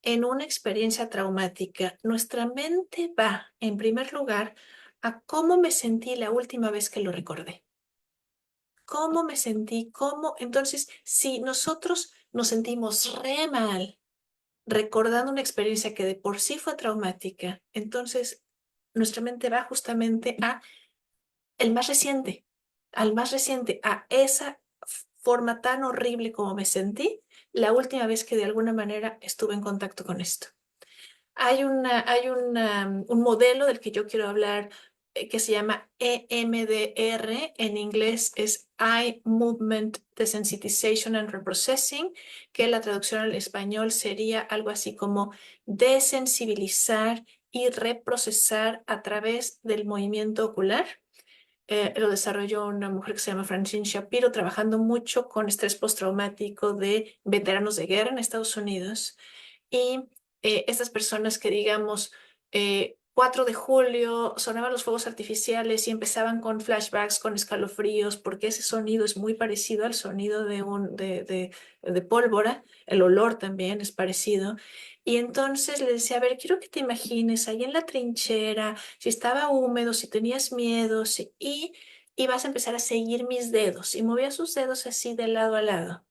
[SPEAKER 4] en una experiencia traumática, nuestra mente va, en primer lugar, a cómo me sentí la última vez que lo recordé. ¿Cómo me sentí? ¿Cómo? Entonces, si nosotros nos sentimos re mal recordando una experiencia que de por sí fue traumática, entonces nuestra mente va justamente a el más reciente, al más reciente, a esa forma tan horrible como me sentí la última vez que de alguna manera estuve en contacto con esto. Un modelo del que yo quiero hablar que se llama EMDR, en inglés es Eye Movement Desensitization and Reprocessing, que la traducción al español sería algo así como desensibilizar y reprocesar a través del movimiento ocular. Lo desarrolló una mujer que se llama Francine Shapiro, trabajando mucho con estrés postraumático de veteranos de guerra en Estados Unidos. Y estas personas que, digamos, 4 de julio sonaban los fuegos artificiales y empezaban con flashbacks, con escalofríos, porque ese sonido es muy parecido al sonido de pólvora, el olor también es parecido. Y entonces le decía, a ver, quiero que te imagines ahí en la trinchera, si estaba húmedo, si tenías miedo, y vas a empezar a seguir mis dedos. Y movía sus dedos así de lado a lado.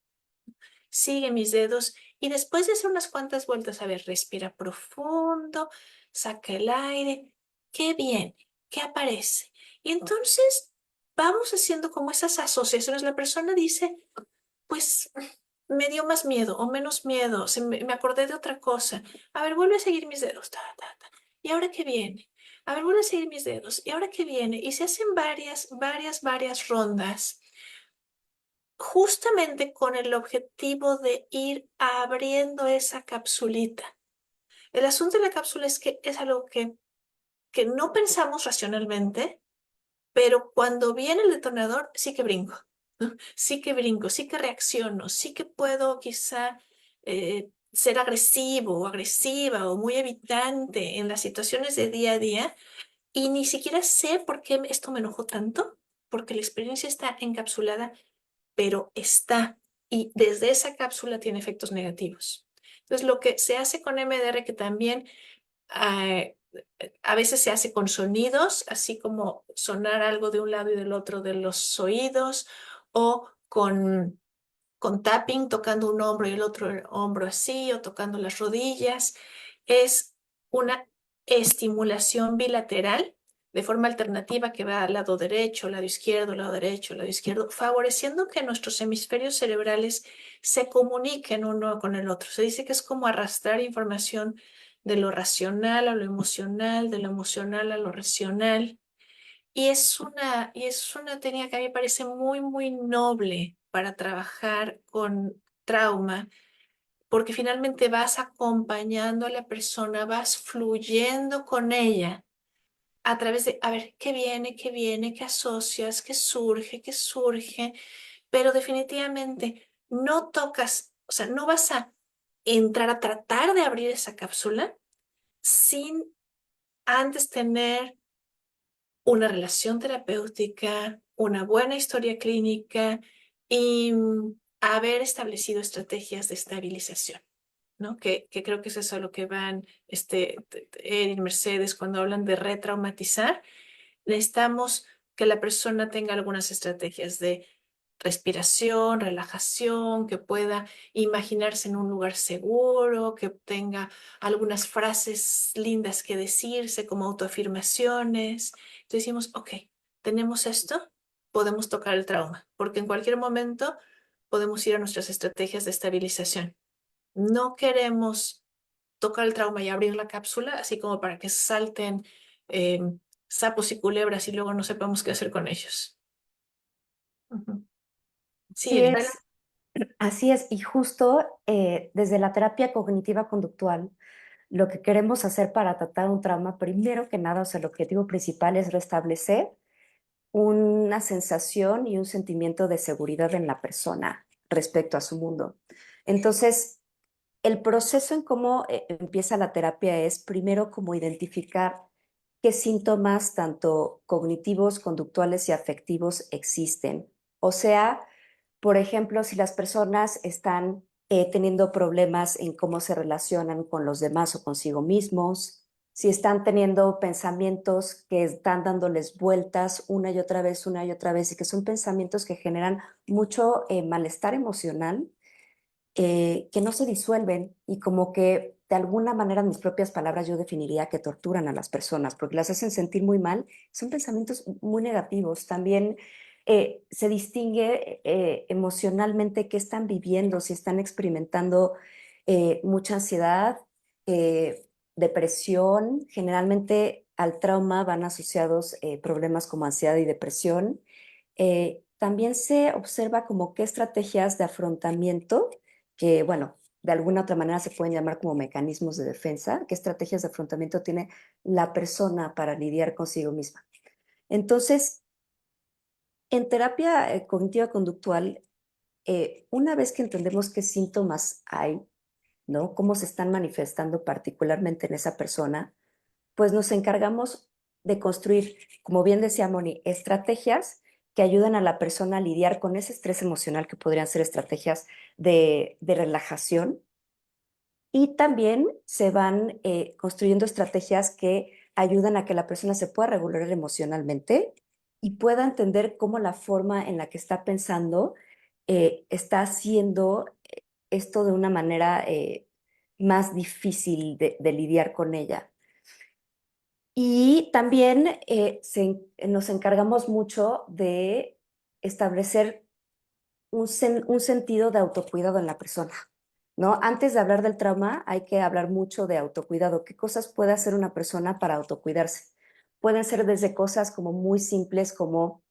[SPEAKER 4] Sigue mis dedos y después de hacer unas cuantas vueltas, a ver, respira profundo, saca el aire. Qué bien, ¿qué aparece? Y entonces vamos haciendo como esas asociaciones. La persona dice, pues me dio más miedo o menos miedo, me acordé de otra cosa. A ver, vuelve a seguir mis dedos. Ta, ta, ta. ¿Y ahora qué viene? A ver, vuelve a seguir mis dedos. ¿Y ahora qué viene? Y se hacen varias rondas justamente con el objetivo de ir abriendo esa capsulita. El asunto de la cápsula es que es algo que no pensamos racionalmente, pero cuando viene el detonador, sí que brinco, ¿no? Sí que brinco, sí que reacciono, sí que puedo quizá ser agresivo o agresiva o muy evitante en las situaciones de día a día y ni siquiera sé por qué esto me enojó tanto, porque la experiencia está encapsulada pero está y desde esa cápsula tiene efectos negativos. Entonces, lo que se hace con MDR, que también eh, a veces se hace con sonidos, así como sonar algo de un lado y del otro de los oídos, o con tapping, tocando un hombro y el otro hombro así, o tocando las rodillas, es una estimulación bilateral de forma alternativa que va al lado derecho, lado izquierdo, lado derecho, lado izquierdo, favoreciendo que nuestros hemisferios cerebrales se comuniquen uno con el otro. Se dice que es como arrastrar información de lo racional a lo emocional, de lo emocional a lo racional. Y es una técnica que a mí me parece muy, muy noble para trabajar con trauma, porque finalmente vas acompañando a la persona, vas fluyendo con ella a través de, a ver, qué viene, qué asocias, qué surge, pero definitivamente no tocas, o sea, no vas a entrar a tratar de abrir esa cápsula sin antes tener una relación terapéutica, una buena historia clínica y haber establecido estrategias de estabilización, ¿no? Que creo que es eso a lo que van Erin, Mercedes, cuando hablan de retraumatizar. Necesitamos que la persona tenga algunas estrategias de respiración, relajación, que pueda imaginarse en un lugar seguro, que tenga algunas frases lindas que decirse como autoafirmaciones. Entonces decimos, ok, tenemos esto, podemos tocar el trauma, porque en cualquier momento podemos ir a nuestras estrategias de estabilización. No queremos tocar el trauma y abrir la cápsula, así como para que salten eh, sapos y culebras y luego no sepamos qué hacer con ellos. Ujú. Sí,
[SPEAKER 5] Sí
[SPEAKER 4] Erin.
[SPEAKER 5] así es, y justo desde la terapia cognitiva conductual, lo que queremos hacer para tratar un trauma, primero que nada, o sea, el objetivo principal es restablecer una sensación y un sentimiento de seguridad en la persona respecto a su mundo. Entonces, el proceso en cómo empieza la terapia es primero como identificar qué síntomas tanto cognitivos, conductuales y afectivos existen. O sea, por ejemplo, si las personas están teniendo problemas en cómo se relacionan con los demás o consigo mismos, si están teniendo pensamientos que están dándoles vueltas una y otra vez, y que son pensamientos que generan mucho malestar emocional, que no se disuelven y como que de alguna manera, en mis propias palabras, yo definiría que torturan a las personas porque las hacen sentir muy mal. Son pensamientos muy negativos. También se distingue emocionalmente qué están viviendo, si están experimentando mucha ansiedad, depresión. Generalmente al trauma van asociados problemas como ansiedad y depresión. También se observa como qué estrategias de afrontamiento que, bueno, de alguna otra manera se pueden llamar como mecanismos de defensa, qué estrategias de afrontamiento tiene la persona para lidiar consigo misma. Entonces, en terapia cognitiva conductual, una vez que entendemos qué síntomas hay, ¿no? Cómo se están manifestando particularmente en esa persona, pues nos encargamos de construir, como bien decía Moni, estrategias que ayudan a la persona a lidiar con ese estrés emocional, que podrían ser estrategias de relajación. Y también se van construyendo estrategias que ayudan a que la persona se pueda regular emocionalmente y pueda entender cómo la forma en la que está pensando está haciendo esto de una manera más difícil de lidiar con ella. Y también nos encargamos mucho de establecer un sentido de autocuidado en la persona, ¿no? Antes de hablar del trauma, hay que hablar mucho de autocuidado. ¿Qué cosas puede hacer una persona para autocuidarse? Pueden ser desde cosas como muy simples como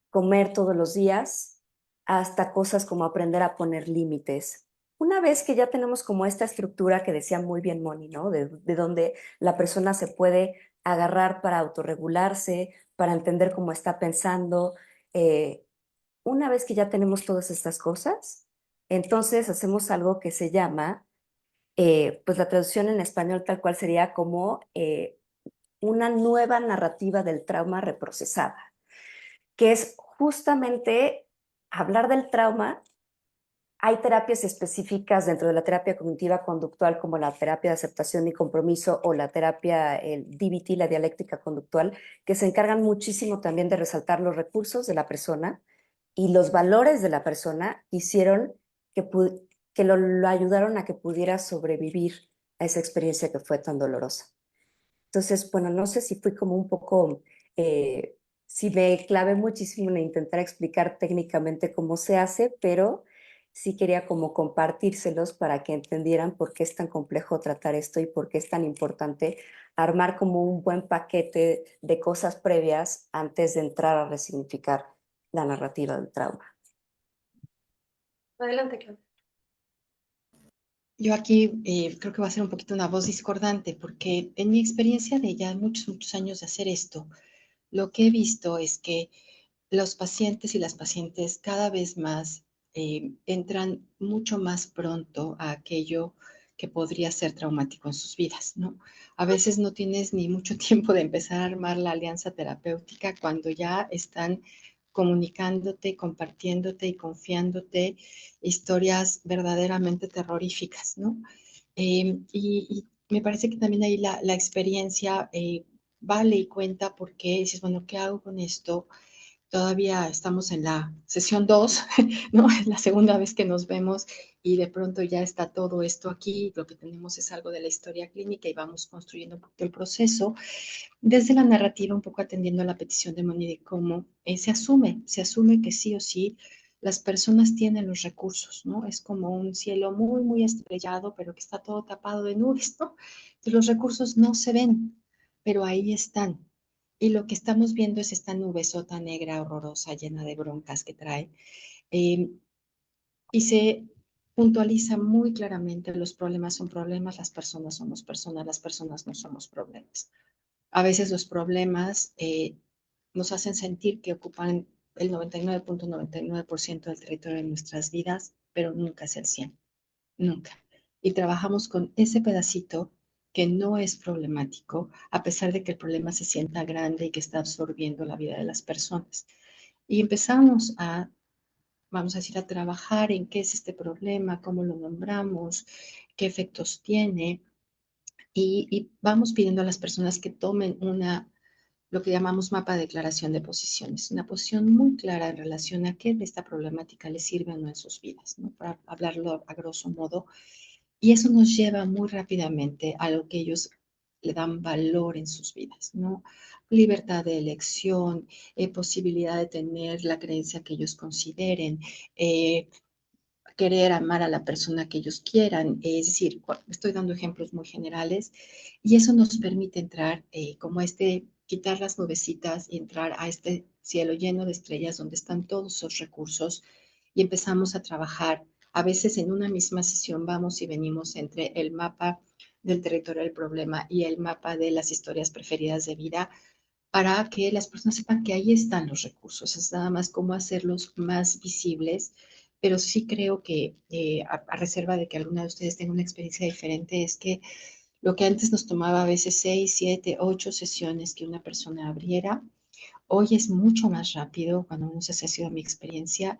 [SPEAKER 5] comer todos los días, hasta cosas como aprender a poner límites. Una vez que ya tenemos como esta estructura que decía muy bien Moni, ¿no? De donde la persona se puede agarrar para autorregularse, para entender cómo está pensando. Una vez que ya tenemos todas estas cosas, entonces hacemos algo que se llama, pues la traducción en español tal cual sería como una nueva narrativa del trauma reprocesada, que es justamente hablar del trauma. Hay terapias específicas dentro de la terapia cognitiva conductual, como la terapia de aceptación y compromiso o la terapia, el DBT, la dialéctica conductual, que se encargan muchísimo también de resaltar los recursos de la persona y los valores de la persona que hicieron que lo ayudaron a que pudiera sobrevivir a esa experiencia que fue tan dolorosa. Entonces, bueno, no sé si fui como un poco Sí me clavé muchísimo en intentar explicar técnicamente cómo se hace, pero sí quería como compartírselos para que entendieran por qué es tan complejo tratar esto y por qué es tan importante armar como un buen paquete de cosas previas antes de entrar a resignificar la narrativa del trauma.
[SPEAKER 1] Adelante, Claudia.
[SPEAKER 2] Yo aquí creo que va a ser un poquito una voz discordante, porque en mi experiencia de ya muchos años de hacer esto, lo que he visto es que los pacientes y las pacientes cada vez más entran mucho más pronto a aquello que podría ser traumático en sus vidas, ¿no? A veces no tienes ni mucho tiempo de empezar a armar la alianza terapéutica cuando ya están comunicándote, compartiéndote y confiándote historias verdaderamente terroríficas, ¿no? Y me parece que también ahí la experiencia vale y cuenta porque dices, bueno, ¿qué hago con esto? Todavía estamos en la sesión 2, ¿no? Es la segunda vez que nos vemos y de pronto ya está todo esto aquí. Lo que tenemos es algo de la historia clínica y vamos construyendo un poquito el proceso. Desde la narrativa, un poco atendiendo a la petición de Moni de cómo se asume que sí o sí las personas tienen los recursos, ¿no? Es como un cielo muy, muy estrellado, pero que está todo tapado de nubes, ¿no? Entonces, los recursos no se ven, pero ahí están. Y lo que estamos viendo es esta nubesota negra, horrorosa, llena de broncas que trae. Eh, y se puntualiza muy claramente, los problemas son problemas, las personas somos personas, las personas no somos problemas. A veces los problemas nos hacen sentir que ocupan el 99.99% del territorio de nuestras vidas, pero nunca es el 100%, nunca. Y trabajamos con ese pedacito que no es problemático, a pesar de que el problema se sienta grande y que está absorbiendo la vida de las personas. Y empezamos a, vamos a decir, a trabajar en qué es este problema, cómo lo nombramos, qué efectos tiene, y vamos pidiendo a las personas que tomen lo que llamamos mapa de declaración de posiciones, una posición muy clara en relación a qué de esta problemática les sirve o no en sus vidas, ¿no? Para hablarlo a grosso modo. Y eso nos lleva muy rápidamente a lo que ellos le dan valor en sus vidas, ¿no? Libertad de elección, posibilidad de tener la creencia que ellos consideren, querer amar a la persona que ellos quieran, es decir, estoy dando ejemplos muy generales y eso nos permite entrar como quitar las nubecitas y entrar a este cielo lleno de estrellas donde están todos esos recursos y empezamos a trabajar. A veces en una misma sesión vamos y venimos entre el mapa del territorio del problema y el mapa de las historias preferidas de vida para que las personas sepan que ahí están los recursos. Es nada más cómo hacerlos más visibles, pero sí creo que a reserva de que alguna de ustedes tenga una experiencia diferente, es que lo que antes nos tomaba a veces 6, 7, 8 sesiones que una persona abriera, hoy es mucho más rápido, cuando no sé si ha sido mi experiencia,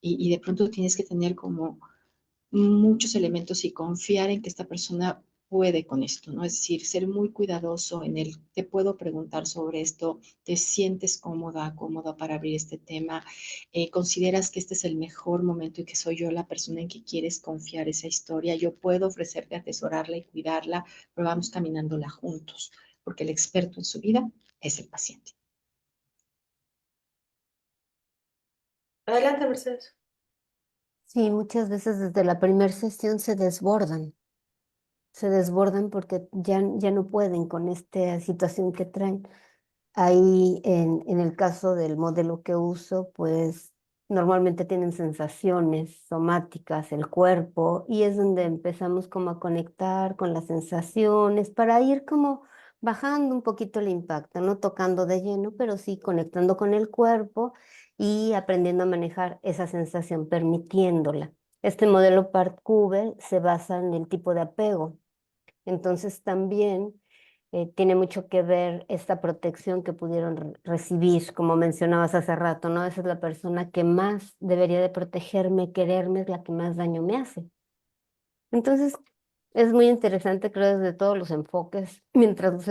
[SPEAKER 2] y de pronto tienes que tener como muchos elementos y confiar en que esta persona puede con esto, ¿no? Es decir, ser muy cuidadoso en el, te puedo preguntar sobre esto, te sientes cómoda, cómoda para abrir este tema, consideras que este es el mejor momento y que soy yo la persona en que quieres confiar esa historia, yo puedo ofrecerte atesorarla y cuidarla, pero vamos caminándola juntos, porque el experto en su vida es el paciente.
[SPEAKER 1] Adelante, Mercedes.
[SPEAKER 3] Sí, muchas veces desde la primera sesión se desbordan porque ya no pueden con esta situación que traen. Ahí en el caso del modelo que uso, pues normalmente tienen sensaciones somáticas, el cuerpo, y es donde empezamos como a conectar con las sensaciones para ir como bajando un poquito el impacto, no tocando de lleno, pero sí conectando con el cuerpo y aprendiendo a manejar esa sensación, permitiéndola. Este modelo Part-Cube se basa en el tipo de apego. Entonces también tiene mucho que ver esta protección que pudieron recibir, como mencionabas hace rato, ¿no? Esa es la persona que más debería de protegerme, quererme, es la que más daño me hace. Entonces es muy interesante, creo, desde todos los enfoques, mientras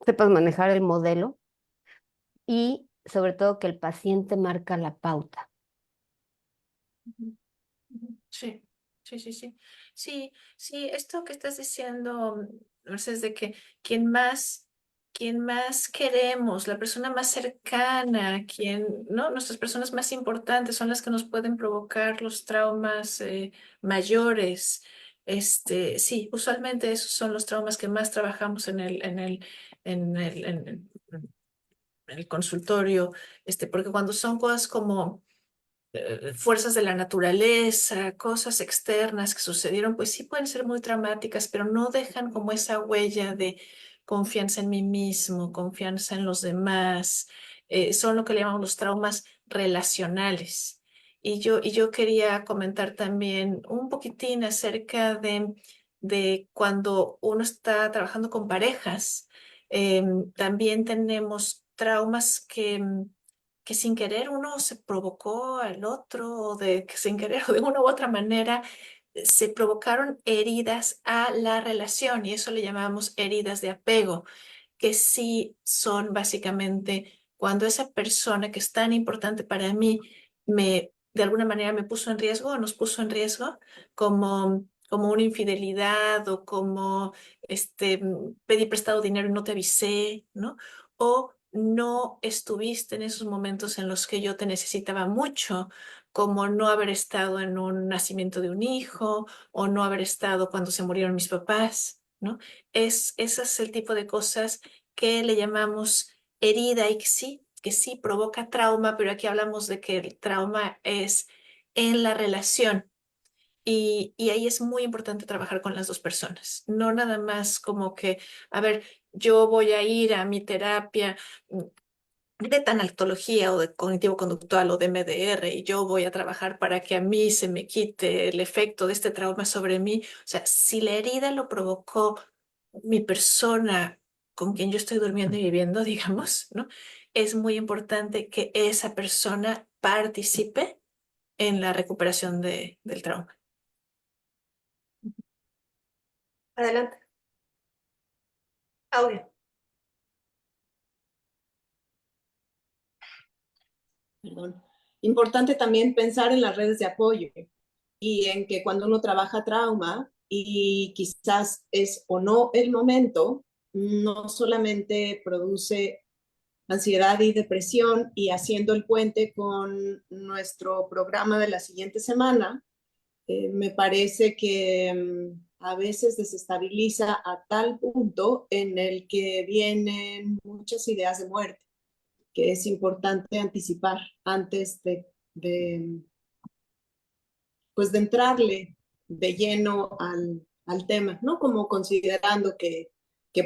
[SPEAKER 3] sepas manejar el modelo y sobre todo que el paciente marca la pauta.
[SPEAKER 4] Ujú, ujú. Sí, sí, sí, sí. Sí, sí, esto que estás diciendo, Mercedes, de que quien más quien más queremos, la persona más cercana, ¿no? Nuestras personas más importantes son las que nos pueden provocar los traumas mayores. Sí, usualmente esos son los traumas que más trabajamos en el, en- en el consultorio, porque cuando son cosas como fuerzas de la naturaleza, cosas externas que sucedieron, pues sí pueden ser muy traumáticas, pero no dejan como esa huella de confianza en mí mismo, confianza en los demás. Son lo que le llamamos los traumas relacionales. Y yo quería comentar también un poquitín acerca de cuando uno está trabajando con parejas. También tenemos traumas que sin querer uno se provocó al otro, o de que sin querer o de una u otra manera se provocaron heridas a la relación, y eso le llamamos heridas de apego, que sí son básicamente cuando esa persona que es tan importante para mí de alguna manera me puso en riesgo o nos puso en riesgo, como una infidelidad, o como pedí prestado dinero y no te avisé, ¿no? O no estuviste en esos momentos en los que yo te necesitaba mucho, como no haber estado en un nacimiento de un hijo, o no haber estado cuando se murieron mis papás, ¿no? Ese es el tipo de cosas que le llamamos herida, y que sí provoca trauma, pero aquí hablamos de que el trauma es en la relación. Y ahí es muy importante trabajar con las dos personas, no nada más como que, a ver, yo voy a ir a mi terapia de tanatología o de cognitivo-conductual o de MDR, y yo voy a trabajar para que a mí se me quite el efecto de este trauma sobre mí. O sea, si la herida lo provocó mi persona con quien yo estoy durmiendo y viviendo, digamos, ¿no? Es muy importante que esa persona participe en la recuperación del trauma.
[SPEAKER 1] Adelante. Audio.
[SPEAKER 6] Perdón. Importante también pensar en las redes de apoyo y en que cuando uno trabaja trauma y quizás es o no el momento, no solamente produce ansiedad y depresión, y haciendo el puente con nuestro programa de la siguiente semana, me parece que a veces desestabiliza a tal punto en el que vienen muchas ideas de muerte, que es importante anticipar antes de, pues de entrarle de lleno al tema, ¿no? Como considerando que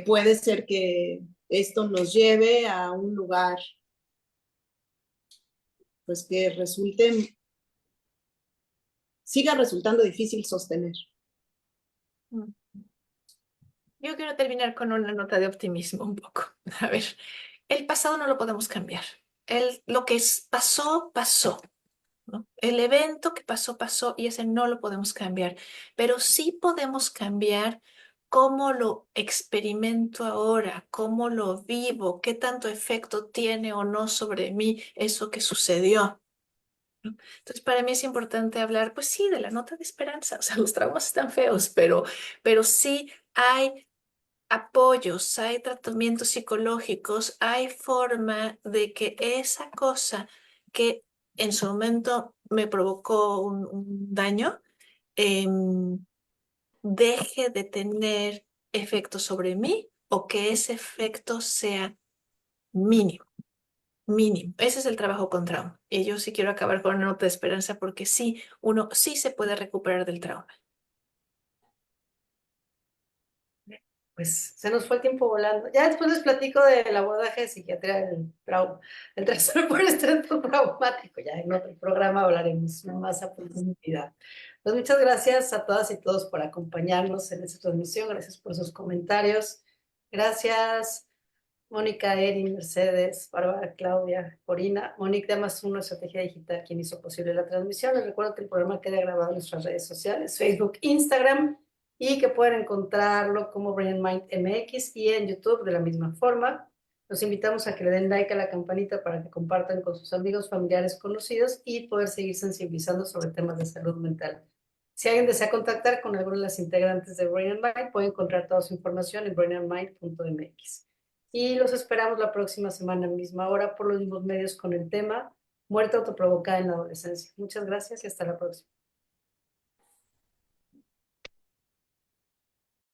[SPEAKER 6] puede ser que esto nos lleve a un lugar pues que siga resultando difícil sostener.
[SPEAKER 4] Mm. Yo quiero terminar con una nota de optimismo un poco. A ver, el pasado no lo podemos cambiar. Lo que pasó, pasó, ¿no? El evento que pasó, pasó, y ese no lo podemos cambiar, pero sí podemos cambiar cómo lo experimento ahora, cómo lo vivo, qué tanto efecto tiene o no sobre mí eso que sucedió, ¿no? Entonces, para mí es importante hablar, pues sí, de la nota de esperanza. O sea, los traumas están feos, pero sí hay apoyos, hay tratamientos psicológicos, hay forma de que esa cosa que en su momento me provocó un daño, em, deje de tener efecto sobre mí, o que ese efecto sea mínimo, mínimo. Ese es el trabajo con trauma. Y yo sí quiero acabar con una nota de esperanza, porque sí, uno sí se puede recuperar del trauma.
[SPEAKER 1] Pues se nos fue el tiempo volando. Ya después les platico del abordaje de psiquiatría del trauma, el trastorno por estrés traumático. Ya en otro programa hablaremos más a profundidad. Pues muchas gracias a todas y todos por acompañarnos en esta transmisión. Gracias por sus comentarios. Gracias, Mónica, Erin, Mercedes, Bárbara, Claudia, Corina, Mónica de Más Uno, Estrategia Digital, quien hizo posible la transmisión. Les recuerdo que el programa queda grabado en nuestras redes sociales, Facebook, Instagram, y que pueden encontrarlo como Brain Mind MX y en YouTube de la misma forma. Los invitamos a que le den like a la campanita para que compartan con sus amigos, familiares, conocidos, y poder seguir sensibilizando sobre temas de salud mental. Si alguien desea contactar con alguno de las integrantes de Brain Mind, puede encontrar toda su información en brainandmind.mx. Y los esperamos la próxima semana, misma hora, por los mismos medios con el tema muerte autoprovocada en la adolescencia. Muchas gracias y hasta la próxima.